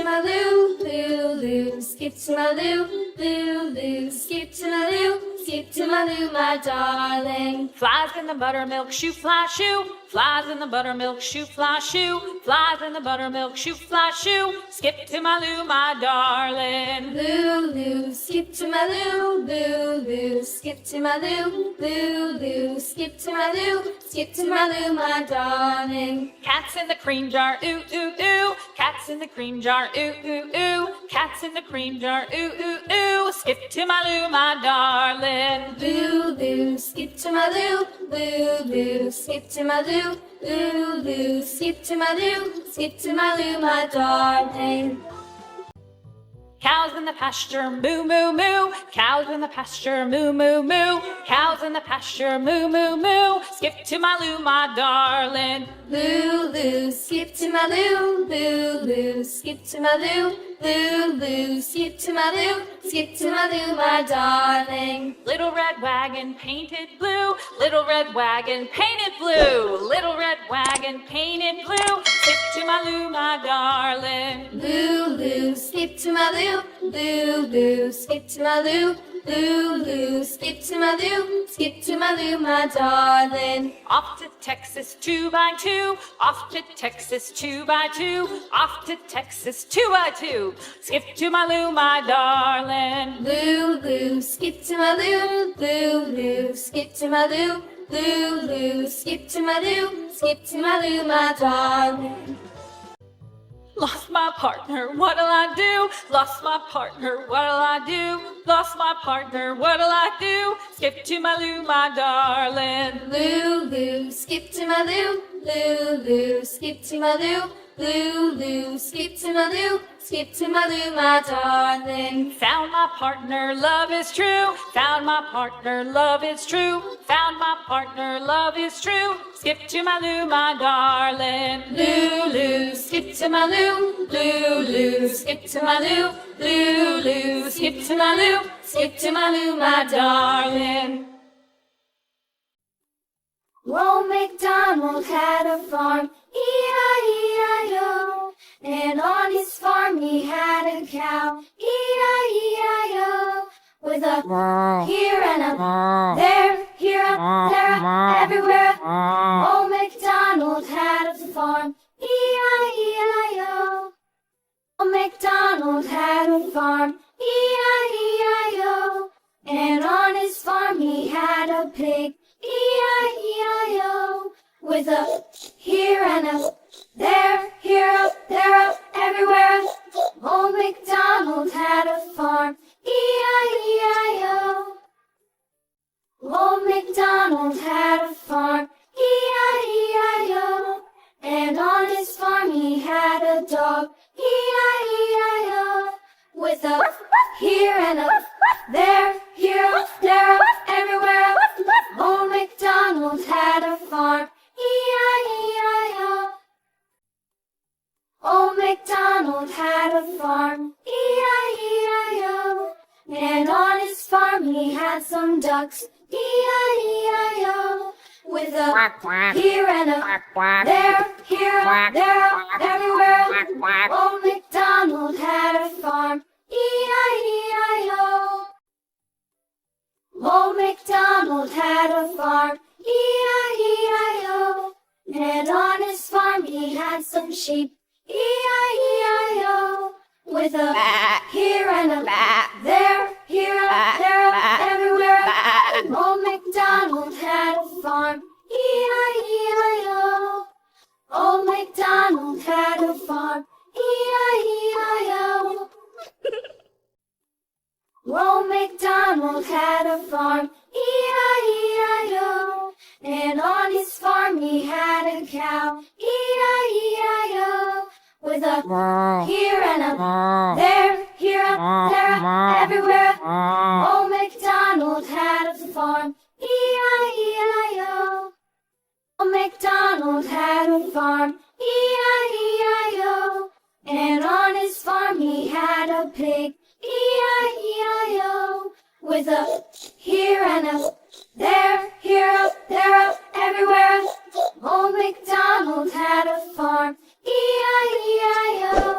my loo, loo, loo. Skip to my loo, loo, loo. Skip to my loo, skip to my loo, my darling. Flies in the buttermilk shoe, fly shoe. Flies in the buttermilk shoe, fly shoe. Flies in the buttermilk shoe, fly shoe. Skip to my loo, my darling. Loo, loo, skip to my loo, loo, loo. Skip to my loo, loo, loo. Skip to my loo, skip to my loo, my darling. Cats in the cream jar, ooh, ooh, ooh. Cats in the cream jar, ooh, ooh, ooh. Cats in the cream jar, ooh, ooh, ooh. Skip to my loo, my darling. Loo, loo, skip to my loo, loo, loo. Skip to my loo, loo, loo. Skip to my loo, skip to my loo, my darling. Cows in the pasture, moo, moo, moo. Cows in the pasture, moo, moo, moo. Cows in the pasture, moo, moo, moo. Skip to my loo, my darling. Loo, loo, skip to my loo, loo, loo. Skip to my loo, loo, loo. Skip to my loo, skip to my loo, my darling. Little red wagon painted blue. Little red wagon painted blue. Little red wagon painted blue. Skip to my loo, my darling. Loo, loo, skip to my loo, loo, loo. Skip to my loo, loo, loo. Skip to my loo, skip to my loo, my darling. Off to Texas 2x2. Off to Texas 2x2. Off to Texas 2x2. Skip to my loo, my darling. Loo, loo, skip to my loo, loo, loo. Skip to my loo, loo, loo. Skip to my loo, skip to my loo, my darling. Lost my partner, what'll I do? Lost my partner, what'll I do? Lost my partner, what'll I do? Skip to my loo, my darling. Loo, loo, skip to my loo, loo, loo. Skip to my loo, loo, loo. Skip to my loo, skip to my loo, my darling. Found my partner, love is true. Found my partner, love is true. Found my partner, love is true. Skip to my loo, my darling. Loo, loo, skip to my loo, loo, loo. Skip to my loo, loo, loo. Skip to my loo, skip to my loo, my darling. Old MacDonald had a farm, E-I-E-I-O. And on his farm he had a cow, E-I-E-I-o. With a here and a there, here, there, everywhere. Old MacDonald had a farm, E-I-E-I-o. Old MacDonald had a farm, E-I-E-I-o. And on his farm he had a pig, E-I-E-I-o. With a here and a there, here, there, everywhere. Old MacDonald had a farm, E-I-E-I-o. Old MacDonald had a farm, E-I-E-I-o. And on his farm he had a dog, E-I-E-I-o. With a here and a there, here, there, everywhere. Old MacDonald had a farm, E-I-E-I-o. Old MacDonald had a farm, E-I-E-I-o. And on his farm he had some ducks, E-I-E-I-o. With a here and a there, here, there, everywhere. Old MacDonald had a farm, E-I-E-I-o. Old MacDonald had a farm, E-I-E-I-o. And on his farm he had some sheep, E-I-E-I-o. With a here and a there, here, there, everywhere. Old MacDonald had a farm, E-I-E-I-o. Old MacDonald had a farm, E-I-E-I-o. Old MacDonald had a farm, E-I-E-I-o. And on his farm he had a cow, E-I-E-I-o. With a here and a there, here, there, everywhere. Old MacDonald had a farm, E-I-E-I-o. Old MacDonald had a farm, E-I-E-I-o. And on his farm he had a pig, E-I-E-I-o. With a here and a there, here, there, everywhere. Old MacDonald had a farm, E-I-E-I-o.